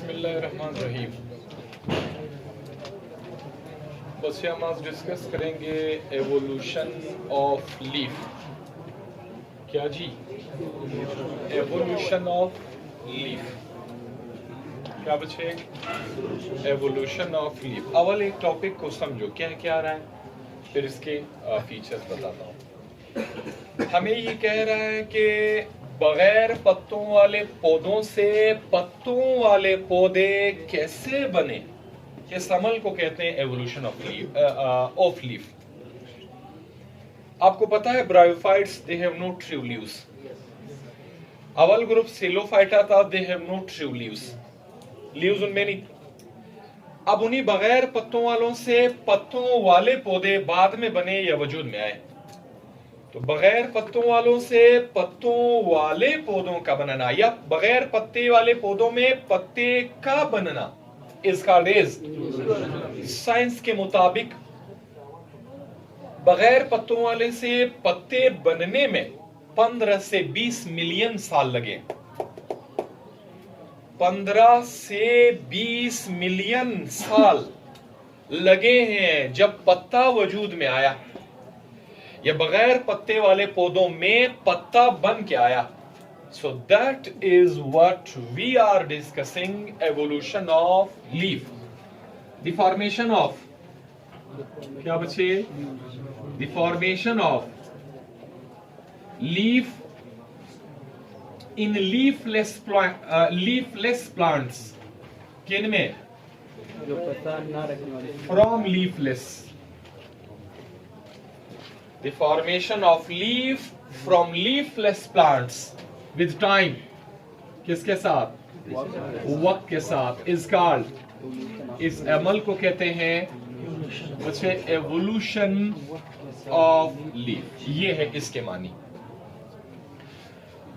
बिस्मिल्लाहिर्रहमानिर्रहीम। बस हम आज डिस्कस करेंगे एवोल्यूशन ऑफ लीफ। क्या जी? Evolution of leaf. क्या बचे? Evolution of leaf. अवल एक टॉपिक को समझो क्या क्या आ रहा है, फिर इसके फीचर्स बताता हूँ। हमें ये कह रहा है कि बगैर पत्तों वाले पौधों से पत्तों वाले पौधे कैसे बने, इस अमल को कहते हैं एवोल्यूशन ऑफ लीफ। आपको पता है bryophytes they have no true leaves. अवल ग्रुप सेलोफाइटा था, they have no true leaves. Leaves उनमें नहीं। अब उन्हीं बगैर पत्तों वालों से पत्तों वाले पौधे बाद में बने या वजूद में आए। तो बगैर पत्तों वालों से पत्तों वाले पौधों का बनना या बगैर पत्ते वाले पौधों में पत्ते का बनना इसका रेज। साइंस के मुताबिक बगैर पत्तों वाले से पत्ते बनने में 15 से 20 मिलियन साल लगे। 15 से 20 मिलियन साल लगे हैं जब पत्ता वजूद में आया, या बगैर पत्ते वाले पौधों में पत्ता बन के आया। So that is what we are discussing, evolution of leaf. The formation of क्या बचे? The formation of leaf in leafless plants. किन में? जो पत्ता ना रखने वाले। From leafless. The formation of leaf from leafless plants with time, किसके साथ? वक्त के साथ, is called, इस अमल को कहते हैं बच्चे एवोल्यूशन ऑफ लीफ। ये है इसके मानी।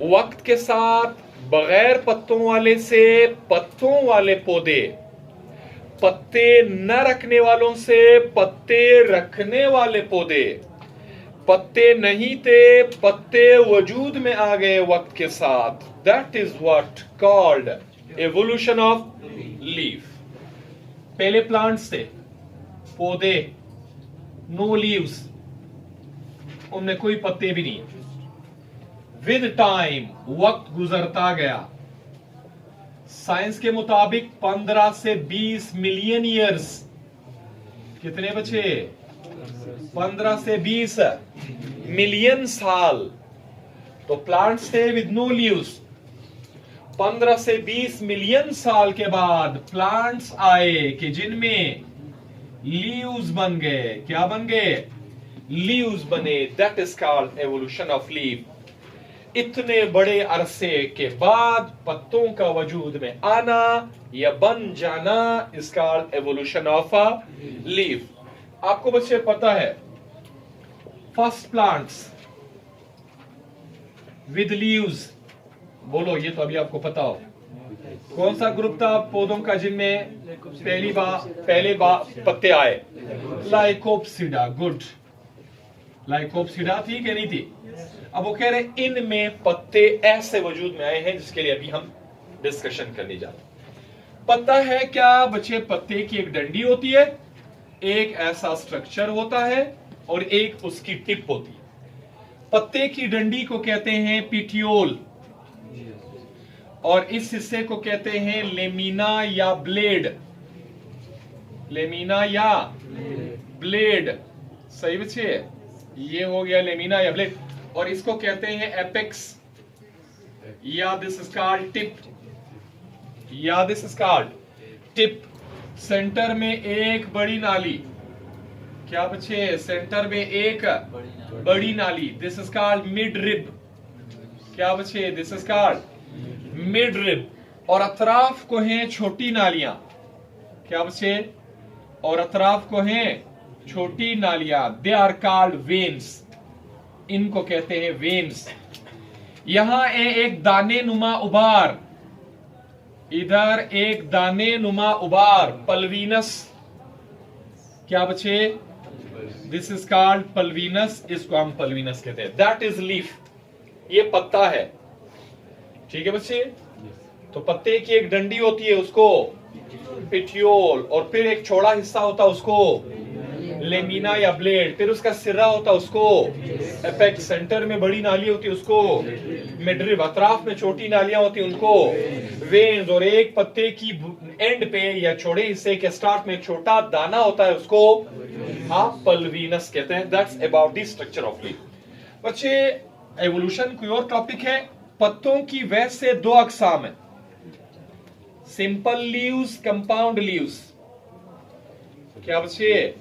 वक्त के साथ बगैर पत्तों वाले से पत्तों वाले पौधे, पत्ते न रखने वालों से पत्ते रखने वाले पौधे, पत्ते नहीं थे पत्ते वजूद में आ गए वक्त के साथ। That is what called evolution of leaf. पहले प्लांट्स थे, पौधे, नो लीव्स, उनमें कोई पत्ते भी नहीं। विद टाइम, वक्त गुजरता गया, साइंस के मुताबिक 15 से 20 मिलियन ईयर्स। कितने बचे? 15 से 20 मिलियन साल। तो प्लांट्स थे विद नो लीव्स। 15 से 20 मिलियन साल के बाद प्लांट्स आए कि जिनमें लीव्स बन गए। क्या बन गए? लीव्स बने। That is called evolution of leaf. इतने बड़े अरसे के बाद पत्तों का वजूद में आना या बन जाना is called evolution of leaf. आपको बच्चे पता है फर्स्ट प्लांट्स विद लीव्स, बोलो ये तो अभी आपको पता हो। कौन सा ग्रुप था पौधों का जिनमें पहले बार पत्ते आए? लाइकोप्सिडा। गुड। लाइकोप्सिडा थी कि नहीं थी? अब वो कह रहे इनमें पत्ते ऐसे वजूद में आए हैं जिसके लिए अभी हम डिस्कशन करने जा रहे हैं। पता है क्या बच्चे? पत्ते की एक डंडी होती है, एक ऐसा स्ट्रक्चर होता है और एक उसकी टिप होती है। पत्ते की डंडी को कहते हैं पिटियोल और इस हिस्से को कहते हैं लेमिना या ब्लेड। लेमिना या ब्लेड, सही बच्चे? ये हो गया लेमिना या ब्लेड। और इसको कहते हैं एपेक्स या दिस इज कॉल्ड टिप, या this is called tip. Centre में एक बड़ी नाली। क्या बच्चे? सेंटर में एक बड़ी नाली। This is called mid rib. क्या बच्चे? This is called mid rib. और अतराफ को हैं छोटी नालियां। क्या बच्चे? और अतराफ को हैं छोटी नालियां। They are called veins. इनको कहते हैं वेन्स। यहां एक दाने नुमा उबार, इधर एक दाने नुमा उबार, पल्वीनस। क्या बच्चे? This is called pulvinus. इसको हम पल्वीनस कहते हैं। That is leaf. ये पत्ता है। ठीक है बच्चे? तो पत्ते की एक डंडी होती है उसको पिटियोल, और फिर एक चौड़ा हिस्सा होता है उसको लेमिना या ब्लेड, फिर उसका सिरा होता है उसको एपेक्स, सेंटर में बड़ी नाली होती है उसको मिडरिब, अतराफ में छोटी नालियां होती हैं उनको वेन्स, और एक पत्ते की एंड पे या छोटे हिस्से के स्टार्ट में छोटा दाना होता है उसको आप पल्वीनस कहते हैं। That's about the structure of leaf. बच्चे एवोल्यूशन कोई और टॉपिक है। पत्तों की वैसे दो अकसाम है, सिंपल लीव्स, कंपाउंड लीव्स। क्या बच्चे?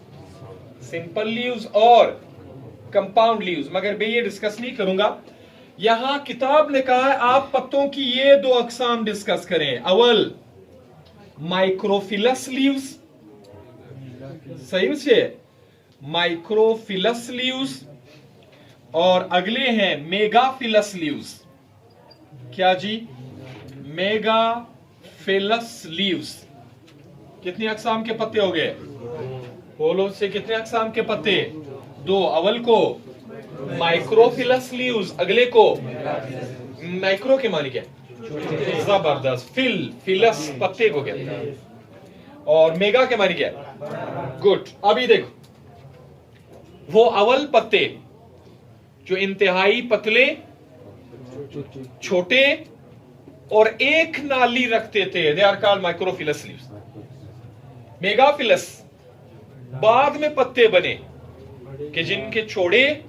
सिंपल लीव्स और कंपाउंड लीव्स, मगर मैं ये डिस्कस नहीं करूंगा। यहां किताब ने कहा है आप पत्तों की ये दो अकसाम डिस्कस करें। अव्वल माइक्रोफिलस लीव्स, सही बच्चे, माइक्रोफिलस लीव्स, और अगले हैं मेगाफिलस लीव्स। क्या जी? Megaphyllous leaves. कितनी अकसाम के पत्ते हो गए? बोलो से कितने अकसाम के पत्ते? दो। अव्वल को माइक्रोफिलस लीव्स, अगले को माइक्रो के मानी क्या? जबरदस्त। फिलस पत्ते को कहते हैं, और मेगा के मानी क्या? गुड। अभी देखो, वो अव्वल पत्ते जो इंतहाई पतले, छोटे और एक नाली रखते थे, they are called microphyllous leaves. Megaphyllous बाद में पत्ते बने कि जिनके छोटे,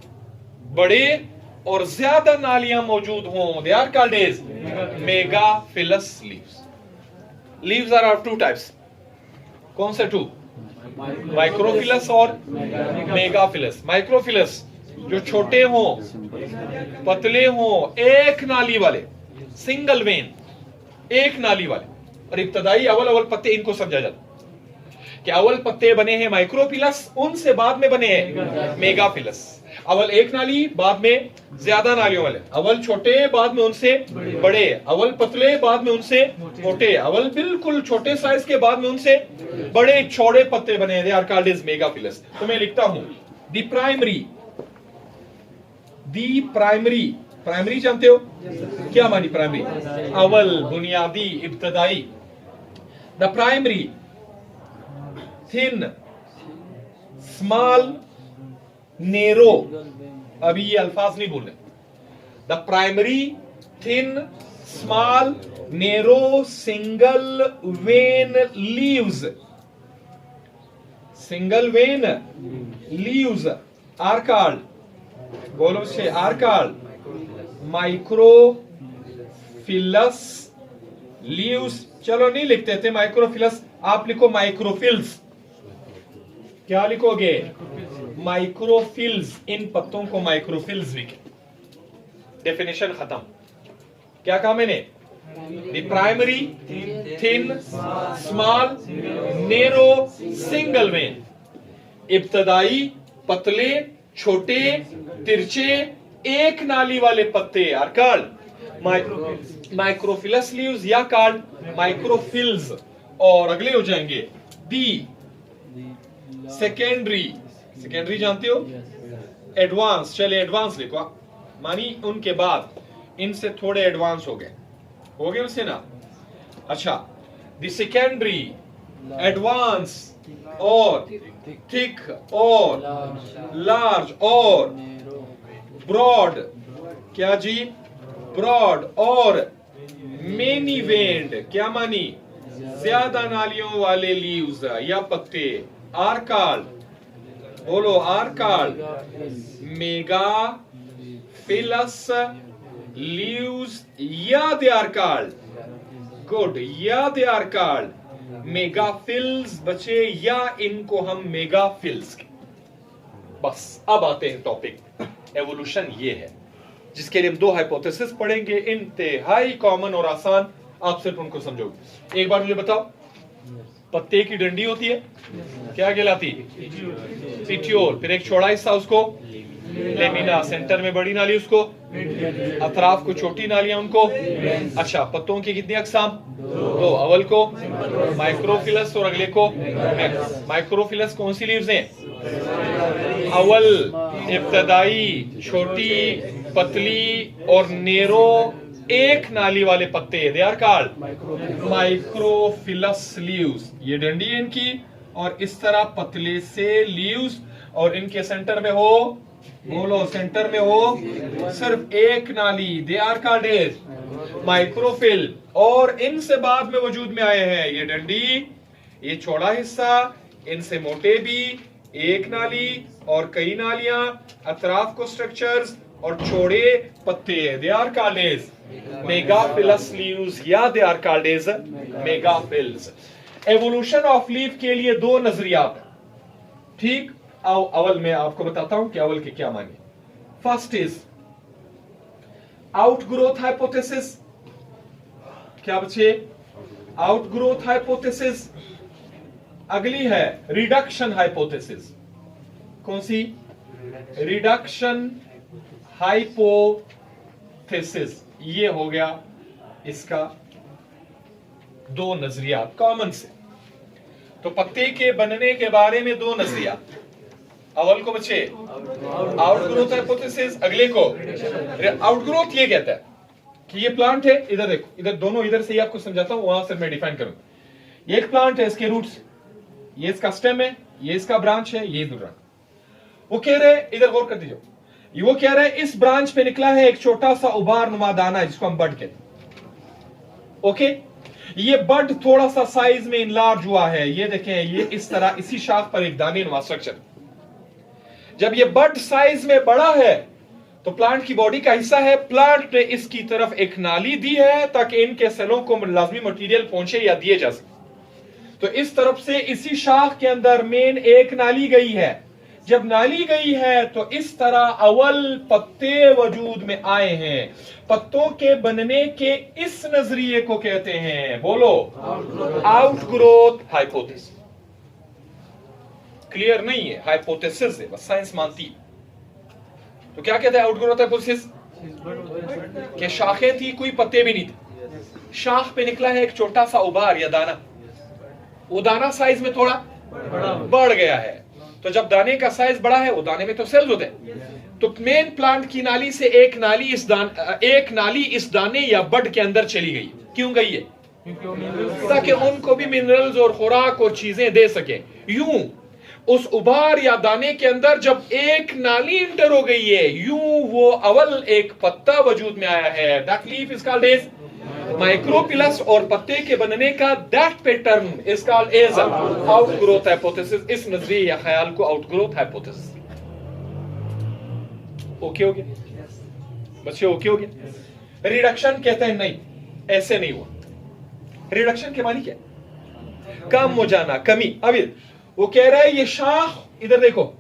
बड़े और ज्यादा नालियां मौजूद हों, they are called as megaphyllous leaves. Leaves are of two types. कौन से टू? माइक्रोफिलस और मेगाफिलस। माइक्रोफिलस जो छोटे हों, पतले हों, एक नाली वाले, सिंगल वेन, एक नाली वाले। और इब्तदाई अव्वल पत्ते, इनको समझा जाता कि अव्वल पत्ते बने हैं माइक्रोफिलस, उनसे बाद में बने हैं मेगाफिलस। अव्वल एक नाली, बाद में ज्यादा नालियों वाले। अव्वल छोटे, बाद में उनसे बड़े। अव्वल पतले, बाद में उनसे मोटे। अव्वल बिल्कुल छोटे साइज के, बाद में उनसे बड़े चौड़े पत्ते बने हैं, they are called as megaphyllous. तो मैं लिखता हूं दी प्राइमरी। प्राइमरी जानते हो? क्या मानी प्राइमरी? अव्वल, बुनियादी, इब्तदाई। The primary thin, small, narrow. अभी ये अल्फाज नहीं बोलने। The primary thin, small, narrow, single vein leaves. Single vein leaves are called, बोलो से, आर कॉल्ड माइक्रोफिलस लीव्स। चलो नहीं लिखते थे माइक्रोफिलस, आप लिखो माइक्रोफिल्स। क्या लिखोगे? माइक्रोफिल्स। इन पत्तों को माइक्रोफिल्स भी कहते। डेफिनेशन खत्म। क्या कहा मैंने? The primary thin, small, narrow, single when. इब्तदाई पतले, छोटे, तिरछे, एक नाली वाले पत्ते आर कॉल्ड माइक्रोफिलस लीव्स या कॉल्ड माइक्रोफिल्स। और अगले हो जाएंगे दी सेकेंडरी जानते हो? एडवांस। चले एडवांस लिखो, मानी उनके बाद इनसे थोड़े एडवांस हो गए उससे ना। अच्छा, द सेकेंडरी, एडवांस और थिक और लार्ज और ब्रॉड। क्या जी? ब्रॉड और मेनी वेन्ड। क्या मानी? ज्यादा नालियों वाले लीव्स या पत्ते आर कॉल्ड, बोलो, आर कॉल्ड मेगाफिलस लीव्स, या दे आर कॉल्ड, गुड, या दे आर कॉल्ड मेगाफिल्स। बचे, या इनको हम मेगाफिल्स। बस अब आते हैं टॉपिक। एवोल्यूशन ये है जिसके लिए हम दो हाइपोथेसिस पढ़ेंगे, इंतहाई कॉमन और आसान, आप सिर्फ उनको समझोगे। एक बार मुझे बताओ, पत्ते की डंडी होती है, क्या कहलाती? पिटियोल। फिर एक चौड़ा हिस्सा उसको लेमिना, सेंटर में बड़ी नाली उसको, अतराफ को छोटी नालियां उनको। अच्छा, पत्तों की कितनी अकसाम? दो। अव्वल को माइक्रोफिलस और अगले को माइक्रोफिलस। कौन सी लीव्स हैं? अव्वल इब्तदाई, छोटी, पतली और नेरो, एक नाली वाले पत्ते, they are called microphyllous leaves. ये डंडी है इनकी और इस तरह पतले से लीव्स, और इनके सेंटर में हो, बोलो सेंटर में हो सिर्फ एक नाली, दे आर कॉल्ड एज माइक्रोफिल। और इनसे बाद में वजूद में आए हैं ये डंडी, ये चौड़ा हिस्सा, इनसे मोटे भी, एक नाली और कई नालियां, अतराफ को स्ट्रक्चर्स और चौड़े पत्ते, they are called as megaphyllous leaves या they are called as megaphylls. Evolution of leaf के लिए दो नजरियात, ठीक। अवल मैं आपको बताता हूं कि अवल के क्या माने। First is outgrowth hypothesis. क्या बच्चे? Outgrowth hypothesis. अगली है रिडक्शन हाइपोथेसिस। कौन सी? Reduction hypothesis. ये हो गया इसका दो नजरिया कॉमन से। तो पत्ते के बनने के बारे में दो नजरिया। अवल को बच्चे आउटग्रोथ हाइपोथेसिस, अगले को आउटग्रोथ। ये कहता है कि ये प्लांट है, इधर देखो, इधर दोनों, इधर से ही आपको समझाता हूं, वहां से मैं डिफाइन करूं। ये एक प्लांट है, इसके रूट्स, ये इसका स्टेम है, ये इसका ब्रांच है, ये दूसरा। वो कह रहे, इधर गौर कर दीजिए, वो कह रहे हैं इस ब्रांच पे निकला है एक छोटा सा उबार नुमा दाना है जिसको हम बड कहते हैं। ओके, ये बड थोड़ा सा साइज में इनलार्ज हुआ है, ये देखें, ये इस तरह इसी शाख पर एक दाने नुमा स्ट्रक्चर। जब ये बड साइज में बड़ा है तो प्लांट की बॉडी का हिस्सा है, प्लांट ने इसकी तरफ एक नाली दी है ताकि इनके सेलों को लाजमी मटेरियल पहुंचे या दिए जा सके। तो इस तरफ से इसी शाख के अंदर मेन एक नाली गई है। जब नाली गई है तो इस तरह अवल पत्ते वजूद में आए हैं। पत्तों के बनने के इस नजरिए को कहते हैं, बोलो, आउटग्रोथ हाइपोथेसिस। क्लियर नहीं है, हाइपोथेसिस है, बस साइंस मानती है। तो क्या कहते हैं आउटग्रोथ हाइपोथेसिस? कि शाखें थी, कोई पत्ते भी नहीं थे, शाख पे निकला है एक छोटा सा उबार या दाना, वो दाना साइज में थोड़ा बढ़ गया है। तो जब दाने का साइज बड़ा है, वो दाने में तो सेल्स होते हैं, तो मेन प्लांट की नाली से एक नाली इस दाने या बड के अंदर चली गई। क्यों गई है? ताकि उनको भी मिनरल्स और खुराक और चीजें दे सके। यूं उस उबार या दाने के अंदर जब एक नाली इंटर हो गई है, यूं वो अवल एक पत्ता वजूद में आया है। That leaf is called as microphyllous, और पत्ते के बनने का that pattern is called as outgrowth hypothesis. इस नजरिए या ख्याल को आउटग्रोथ हाइपोथेसिस। ओके हो गया बच्चे? ओके हो गया। रिडक्शन कहते हैं नहीं, ऐसे नहीं हुआ। रिडक्शन के मानी क्या? कम हो जाना, कमी। अभी वो कह रहा है ये शाख, इधर देखो,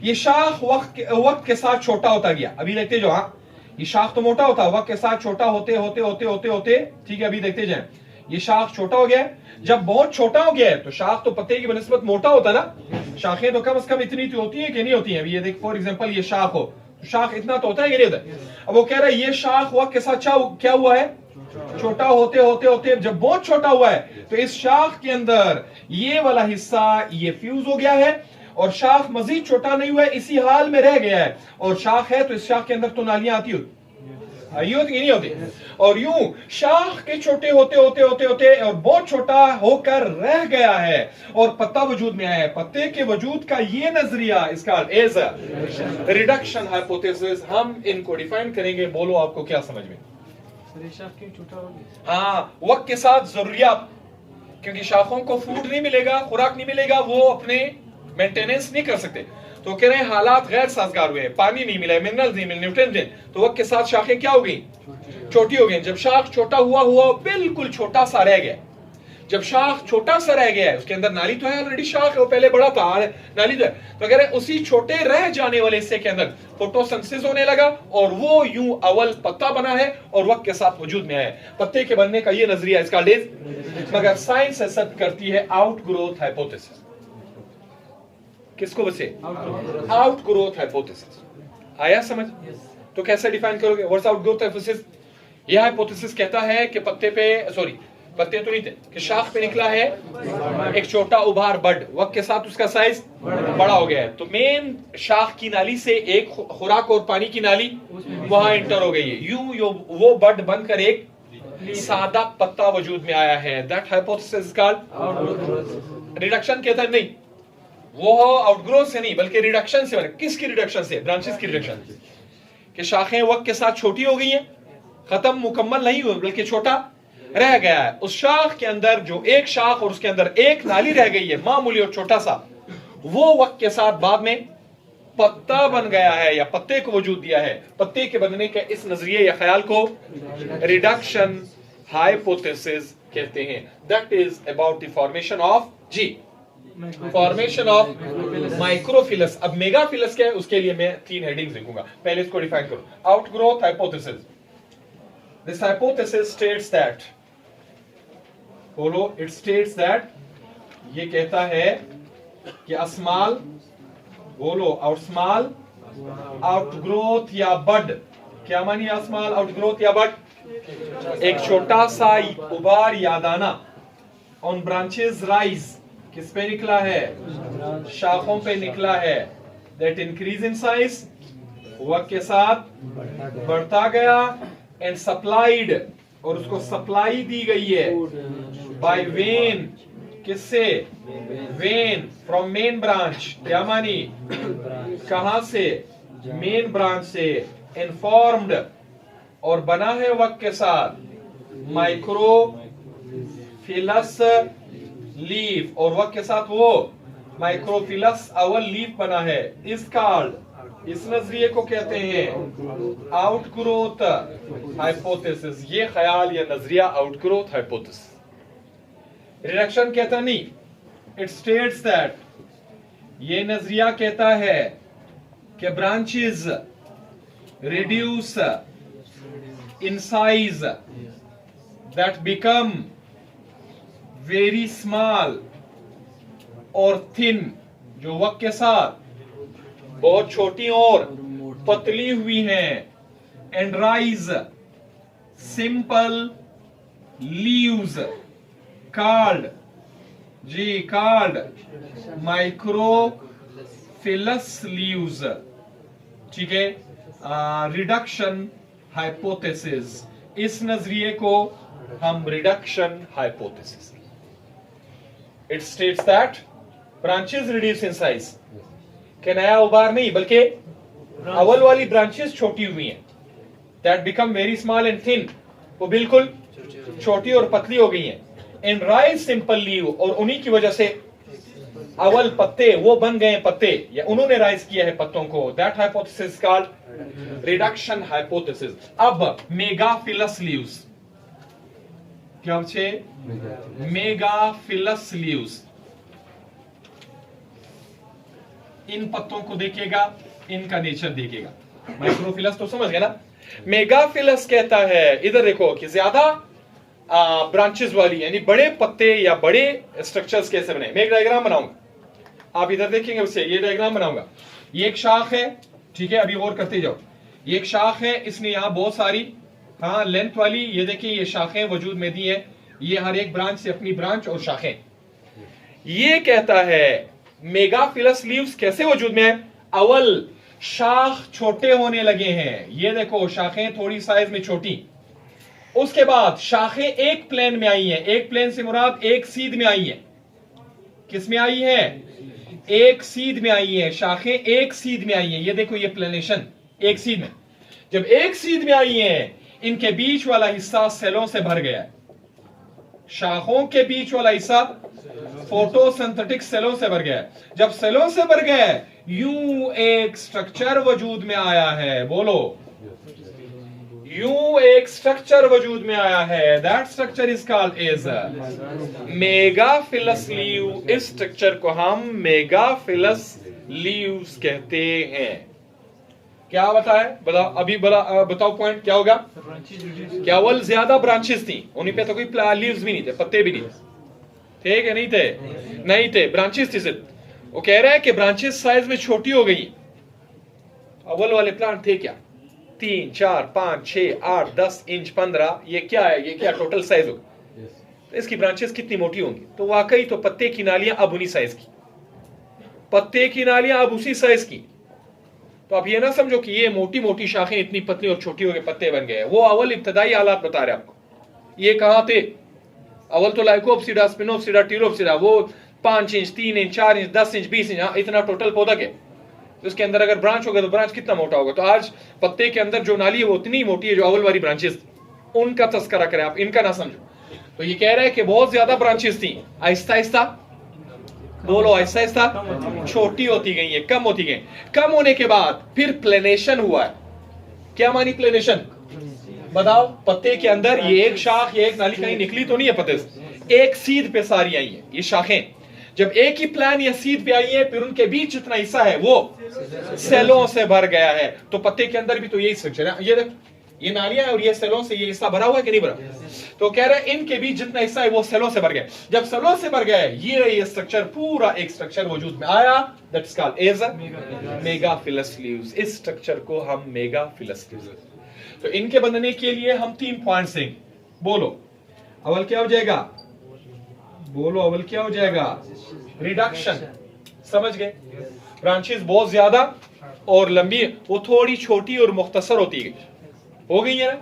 ये शाख वक्त के साथ छोटा होता गया। अभी देखते जो, हाँ, ये शाख तो मोटा होता, वक्त के साथ छोटा होते होते होते होते होते, ठीक है, अभी देखते जाए, ये शाख छोटा हो गया है। जब बहुत छोटा हो गया है तो शाख तो पत्ते की बनिस्बत मोटा होता ना, शाखें तो कम से कम इतनी तो होती है कि नहीं होती है। अभी ये देख, फॉर एग्जांपल ये शाख हो, तो शाख इतना तो होता है कि नहीं होता है। अब वो कह रहा है ये शाख वक्त के साथ क्या हुआ है? छोटा होते होते होते जब बहुत छोटा हुआ है तो इस शाख के अंदर ये वाला हिस्सा ये फ्यूज हो गया है, और शाख मजीद छोटा नहीं हुआ है, इसी हाल में रह गया है। और शाख है तो इस शाख के अंदर तो नालियां आती होती नहीं होती। और यूं शाख के छोटे होते होते होते होते और बहुत छोटा होकर रह गया है और पत्ता वजूद में आया है। पत्ते के वजूद का ये नजरिया इसका एज रिडक्शन हाइपोथेसिस। हम इनको डिफाइन करेंगे, बोलो आपको क्या समझ में? हाँ, वक्त के साथ जरूरियात, क्योंकि शाखों को फूड नहीं मिलेगा, खुराक नहीं मिलेगा, वो अपने मेंटेनेंस नहीं कर सकते। तो कह रहे हैं हालात गैर साजगार हुए, पानी नहीं मिला, मिनरल्स नहीं मिले, न्यूट्रिएंट्स नहीं, तो वक्त के साथ शाखें क्या हो गई? छोटी हो गई। जब शाख छोटा हुआ बिल्कुल छोटा सा रह गया। जब शाख छोटा सा रह गया है, उसके अंदर नाली तो है ऑलरेडी, शाख है वो पहले बड़ा था, नाली तो है, तो कह रहे उसी छोटे रह जाने वाले हिस्से के अंदर फोटोसिंथेसिस होने लगा और वो यूं अवल पत्ता बना है और वक्त के साथ वजूद में आया है। पत्ते के बनने का ये नजरिया इसका डेज, मगर साइंस एक्सेप्ट करती है आउटग्रोथ हाइपोथेसिस। किसको बचे? Outgrowth hypothesis. आया समझ? तो कैसे डिफाइन करोगे? What's outgrowth hypothesis? यह हाइपोथेसिस कहता है कि पत्ते पे, सॉरी, पत्ते तो नहीं थे, कि शाख पे निकला है एक छोटा उभार बड, वक्त के साथ उसका साइज बड़ा हो गया है, तो मेन शाख की नाली से एक खुराक और पानी की नाली वहां एंटर हो गई है, यूं वो बड बनकर एक सादा पत्ता वजूद में आया है। That hypothesis called reduction. कहता है नहीं, वो आउटग्रोथ से नहीं बल्कि रिडक्शन से बने। किसकी रिडक्शन से? ब्रांचेस की रिडक्शन, कि शाखें वक्त के साथ छोटी हो गई हैं, खत्म मुकम्मल नहीं हुई बल्कि छोटा रह गया है। उस शाख के अंदर जो एक शाख और उसके अंदर एक नाली रह गई है मामूली और छोटा सा, वो वक्त के साथ बाद में पत्ता बन गया है या पत्ते को वजूद दिया है। पत्ते के बनने के इस नजरिए या ख्याल को रिडक्शन हाइपोथेसिस कहते हैं। That is about the formation of जी फॉर्मेशन ऑफ माइक्रोफिलस। अब मेगाफिलस क्या है उसके लिए मैं 3 हेडिंग्स लिखूंगा। पहले इसको डिफाइन करो। Outgrowth hypothesis, this hypothesis states that, बोलो, इट स्टेट्स दैट, ये कहता है कि अस्मॉल, बोलो, आउटस्मॉल, आउटग्रोथ या बड, क्या मानी अस्मॉल, आउटग्रोथ या बड? एक छोटा सा उबार या दाना ऑन ब्रांचेस राइज, किस पे निकला है? शाखों पे निकला है। दैट इंक्रीज इन साइज, वक्त के साथ बढ़ता गया, एंड सप्लाइड, और उसको सप्लाई दी गई है बाय वेन, किससे? वेन फ्रॉम मेन ब्रांच, क्या मानी? कहां से? मेन ब्रांच से। इनफॉर्म्ड, और बना है वक्त के साथ माइक्रोफिलस लीफ, और वक्त के साथ वो माइक्रोफिलस अवल लीफ बना है। इस कॉल्ड, इस नजरिए को कहते हैं आउटग्रोथ हाइपोथेसिस। ये ख्याल या नजरिया आउटग्रोथ हाइपोथेसिस। रिडक्शन कहता नहीं, इट स्टेट्स दैट, ये नजरिया कहता है कि branches reduce in size, that become very small और थिन, जो वक्त के साथ बहुत छोटी और पतली हुई हैं, and rise simple leaves called, जी कॉल्ड माइक्रोफिलस लीव्स। ठीक है, रिडक्शन हाइपोथेसिस, इस नजरिए को हम reduction hypothesis. It states that branches reduce in size, के नया उबार नहीं बल्कि अवल वाली ब्रांचेस छोटी हुई हैं, that become very small and thin, वो बिल्कुल छोटी और पतली हो गई हैं, एंड राइज सिंपल लीव, और उन्हीं की वजह से अवल पत्ते वो बन गए पत्ते, या उन्होंने राइज किया है पत्तों को। That hypothesis called reduction hypothesis. अब मेगाफिलस लीव्स, क्या बचे? Megaphyllous leaves. इन पत्तों को देखेगा, इनका नेचर देखेगा। माइक्रोफिलस तो समझ गया ना। मेगाफिलस कहता है, इधर देखो, कि ज्यादा ब्रांचेस वाली, यानी बड़े पत्ते या बड़े स्ट्रक्चर्स कैसे बने। मैं एक डायग्राम बनाऊंगा, आप इधर देखेंगे, उससे ये डायग्राम बनाऊंगा। ये एक शाख है, ठीक है, अभी गौर करते जाओ। ये एक शाख है, इसने यहां बहुत सारी लेंथ वाली, ये देखिए, ये शाखें वजूद में दी है। ये हर एक ब्रांच से अपनी ब्रांच और शाखें। ये कहता है मेगाफिलस लीव्स कैसे वजूद में है? अवल शाख छोटे होने लगे हैं, ये देखो, शाखें थोड़ी साइज में छोटी। उसके बाद शाखें एक प्लेन में आई हैं। एक प्लेन से मुराद एक सीध में आई है। किस में आई है? एक सीध में आई है। शाखें एक सीध में आई हैं। ये देखो, ये प्लेनेशन एक सीध में। जब एक सीध में आई हैं, इनके बीच वाला हिस्सा सेलों से भर गया है। शाखों के बीच वाला हिस्सा फोटोसिंथेटिक सेलों से भर गया है। जब सेलों से भर गया है, यूं एक स्ट्रक्चर वजूद में आया है। बोलो, यूं एक स्ट्रक्चर वजूद में आया है। That structure is called as megaphyllous leaf. इस स्ट्रक्चर को हम मेगाफिलस लीव्स कहते हैं। क्या बताए? बताओ, अभी बताओ पॉइंट क्या होगा? क्या अव्वल ज्यादा ब्रांचेस थी, उन्हीं पे तो कोई लीव्स भी नहीं थे, पत्ते भी नहीं थे। थे कि नहीं थे? नहीं थे, ब्रांचेस थी सिर्फ। वो कह रहा है कि ब्रांचेस साइज में छोटी हो गई। अव्वल वाले प्लांट थे क्या? 3, 4, 5, 6, 8, 10 इंच, 15, ये क्या है? ये क्या टोटल साइज होगा? तो इसकी ब्रांचेस कितनी मोटी होंगी? तो वाकई तो पत्ते की नालियां अब उन्हीं साइज की, पत्ते की नालियां अब उसी साइज की। तो आप ये ना समझो कि ये मोटी मोटी शाखें इतनी पतली और छोटी हो गए पत्ते बन गए। वो अव्वल इब्तदाई हालात बता रहे आपको। ये कहाँ थे? अव्वल तो लाइकोप्सिडा, स्पिनोप्सिडा, टीरोप्सिडा, वो 5 inch, 3 inch, 4 inch, 10 inch, 20 inch, इतना टोटल पौधा के। तो इसके अंदर अगर ब्रांच होगा तो ब्रांच कितना मोटा होगा? तो आज पत्ते के अंदर जो नाली है वो उतनी मोटी है जो अव्वल वाली ब्रांचेस, उनका तस्करा करें आप, इनका ना समझो। तो ये कह रहे हैं कि बहुत ज्यादा ब्रांचेस थी, आहिस्ता आहिस्ता बोलो, आहिस्ता आहिस्ता छोटी होती गई है, कम होती गई। कम होने के बाद फिर प्लेनेशन हुआ है। क्या मानी प्लेनेशन? बताओ। पत्ते के अंदर ये एक शाख, ये एक नाली कहीं निकली तो नहीं है पत्ते से, एक सीध पे सारी आई है ये शाखें। जब एक ही प्लान या सीध पे आई है, फिर उनके बीच जितना हिस्सा है वो सेलों से भर गया है। तो पत्ते के अंदर भी तो यही स्ट्रक्चर है। ये ये नालियां है और ये सेलों से ये हिस्सा भरा हुआ है कि नहीं भरा? तो कह रहे हैं इनके बीच जितना हिस्सा है वो सेलों से भर गया। जब सेलों से भर गया है, ये स्ट्रक्चर पूरा एक स्ट्रक्चर वजूद में आया, that's called as megaphyllous leaves. इस स्ट्रक्चर को हम मेगाफिलस लीव्स। तो इनके बनने के लिए हम 3 पॉइंट्स देंगे। बोलो अव्वल क्या हो जाएगा? बोलो अव्वल क्या हो जाएगा? रिडक्शन। समझ गए? ब्रांचेस बहुत ज्यादा और लंबी, वो थोड़ी छोटी और मुख्तसर होती गई, हो गई है ना।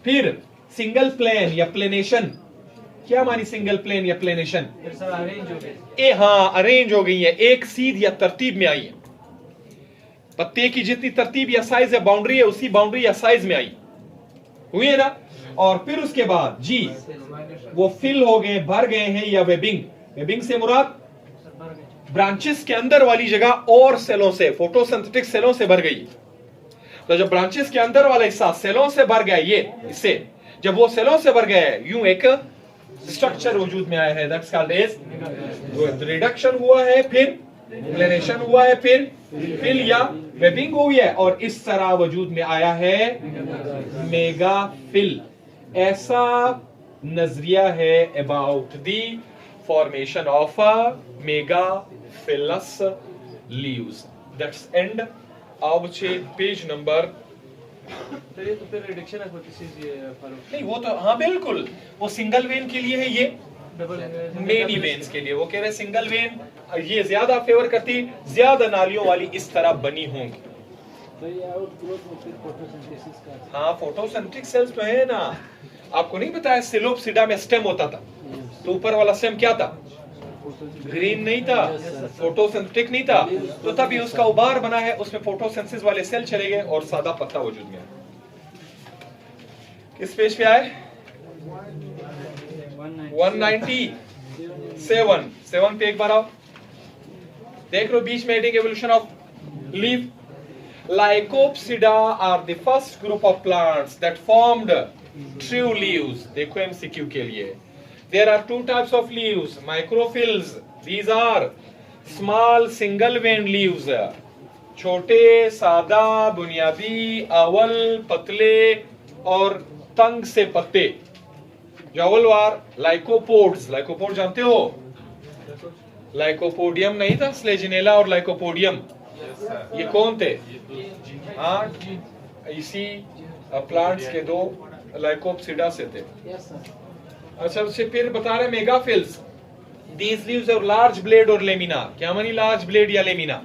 फिर सिंगल प्लेन या प्लेनेशन। क्या मानी सिंगल प्लेन या प्लेनेशन? हाँ, अरेंज हो गई है, एक सीध या तरतीब में आई है। पत्ते की जितनी तरतीब या साइज है, बाउंड्री है, उसी बाउंड्री या साइज में आई हुई है ना। और फिर उसके बाद जी वो फिल हो गए, भर गए हैं, या वेबिंग। वेबिंग से मुराद ब्रांचेस के अंदर वाली जगह और सेलों से, फोटोसिंथेटिक सेलों से भर गई। तो जब ब्रांचेस के अंदर वाला हिस्सा सेलों से भर गया, ये इससे जब वो सेलों से भर गया है, यूं एक स्ट्रक्चर वजूद में आया है, दैट्स कॉल्ड एज रिडक्शन हुआ है, फिर प्लेनेशन हुआ है, फिर फिल या वेबिंग हुई है, और इस तरह वजूद में आया है मेगाफिल। ऐसा नजरिया है about the formation of megaphyllous leaves. That's and अब पेज नंबर। तो ये तो फिर रिडक्शन है नहीं, वो तो हाँ बिल्कुल, वो सिंगल वेन के लिए है, ये मेनी वेन्स के लिए। वो कह रहे सिंगल वेन ये ज्यादा फेवर करती, ज्यादा नालियों वाली इस तरह बनी होंगी। तो ये आउटग्रोथ में फिर फोटोसिंथेसिस का। हाँ, फोटोसिंथेटिक सेल्स तो है ना। आपको नहीं बताया सिलोप्सिडा में स्टेम होता था, तो ऊपर वाला स्टेम क्या था? ग्रीन नहीं था, फोटोसिंथेटिक नहीं था, तो तभी उसका उबार बना है, उसमें फोटोसिंथेसिस वाले सेल चले गए और सादा पत्ता वजूद में आया। किस पेज पे आए? 197 पे एक बार आओ, देख लो बीच में heading evolution of leaf. Lycopsida are the first group of plants that formed true leaves. देखो MCQ के लिए। There are 2 types of leaves, microphyls. These are small single vein leaves. छोटे, सादा, बुनियादी, अवल, पतले और तंग से पत्ते। जो अवल वार लाइकोपोड्स। लाइकोपोड जानते हो? लाइकोपोडियम नहीं था, स्लेजिनेला और लाइकोपोडियम, ये कौन थे? हाँ, इसी प्लांट्स के 2 लाइकोप्सिडा से थे। अच्छा, उससे फिर बता रहे मेगाफिल्स। These leaves have large blade और लेमिना। क्या मानी लार्ज ब्लेड या लेमिना?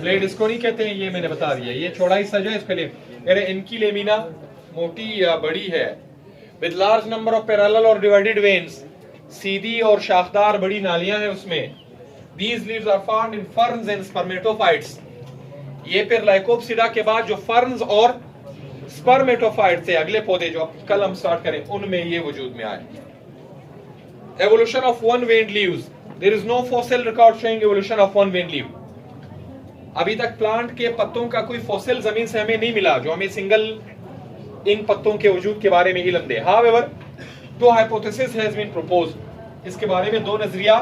ब्लेड इसको नहीं कहते हैं, ये मैंने बता दिया। ये चौड़ा हिस्सा जो है इसके लिए अरे इनकी लेमिना मोटी या बड़ी है। With large number of parallel और डिवाइडेड वेन्स, सीधी और शाखदार बड़ी नालियां हैं उसमें। These leaves are found in ferns and spermatophytes. ये फिर लाइकोप्सिडा के बाद जो फर्न्स और स्पर्मेटोफाइट थे, अगले पौधे जो कल हम स्टार्ट करें, उनमें ये वजूद में आए। Evolution of one veined leaves. There is no fossil record showing evolution of one veined leaf. अभी तक प्लांट के पत्तों का कोई फॉसिल जमीन से हमें नहीं मिला जो हमें सिंगल इन पत्तों के वजूद के बारे में इल्म दे। However, 2 hypothesis has been proposed. इसके बारे में 2 नजरिया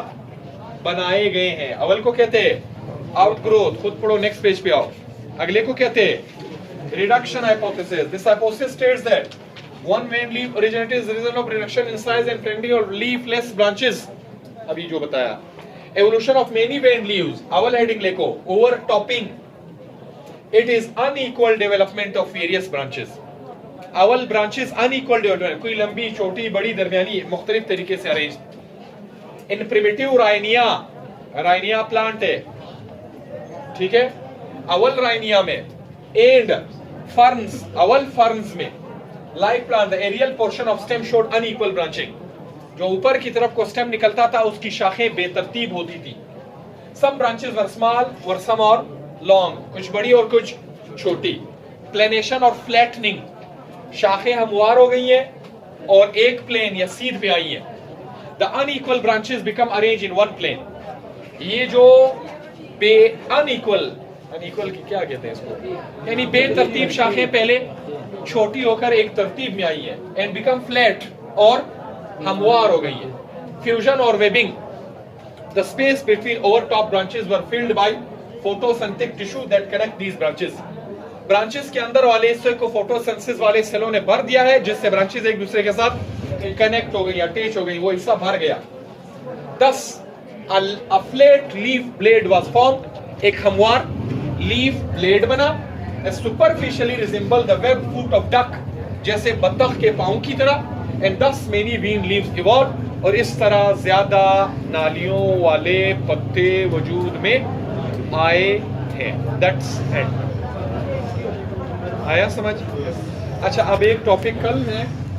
बनाए गए हैं। अवल को कहते हैं आउटग्रोथ, खुद पढ़ो, नेक्स्ट पेज पे आओ। अगले को कहते हैं reduction hypothesis. This hypothesis states that one vein leaf originated as the result of reduction in size and friendly और लीफलेस ब्रांचेस। अभी जो बताया। Evolution of many vein leaves. अवल हेडिंग लिखो, overtopping. It is unequal development of various branches. अवल branches unequal development, कोई लंबी छोटी बड़ी दरमियानी मुख्तलिफ तरीके से arrange. In primitive rhynia plant है, ठीक है, अवल राइनिया में एंड फर्न्स, अवल फर्न्स में like plant the aerial portion of stem showed unequal branching, जो ऊपर की तरफ को स्टेम निकलता था उसकी शाखें बेतरतीब होती थी। सम ब्रांचेस वर स्मॉल वर सम और लॉन्ग, कुछ बड़ी और कुछ छोटी। प्लेनेशन और फ्लैटनिंग, शाखें हमवार हो गई हैं और एक प्लेन या सीध पे आई हैं। The unequal branches become arrange in one plane, ये जो अनइक्वल की क्या कहते हैं इसको, यानी बेतरतीब शाखें पहले छोटी होकर एक तरतीब में आई है एंड बिकम फ्लैट और हमवार हो गई है। फ्यूजन और webbing, the space between over top branches were filled by photosynthetic tissue that connect these branches, branches के अंदर वाले हिस्से को फोटोसिंथेसिस वाले सेलों ने भर दिया है, जिससे ब्रांचेस एक दूसरे के साथ कनेक्ट हो गई, अटैच हो गई, वो हिस्सा भर गया। Thus, a flat leaf blade was formed, एक हमवार लीफ ब्लेड बना। Superficially resemble the webbed foot of duck, जैसे बत्तख के पांव की तरह। And thus many winged leaves evolved, और इस तरह ज्यादा नालियों वाले पत्ते वजूद में आए थे। That's it. आया समझ? अच्छा, अब एक टॉपिक कल है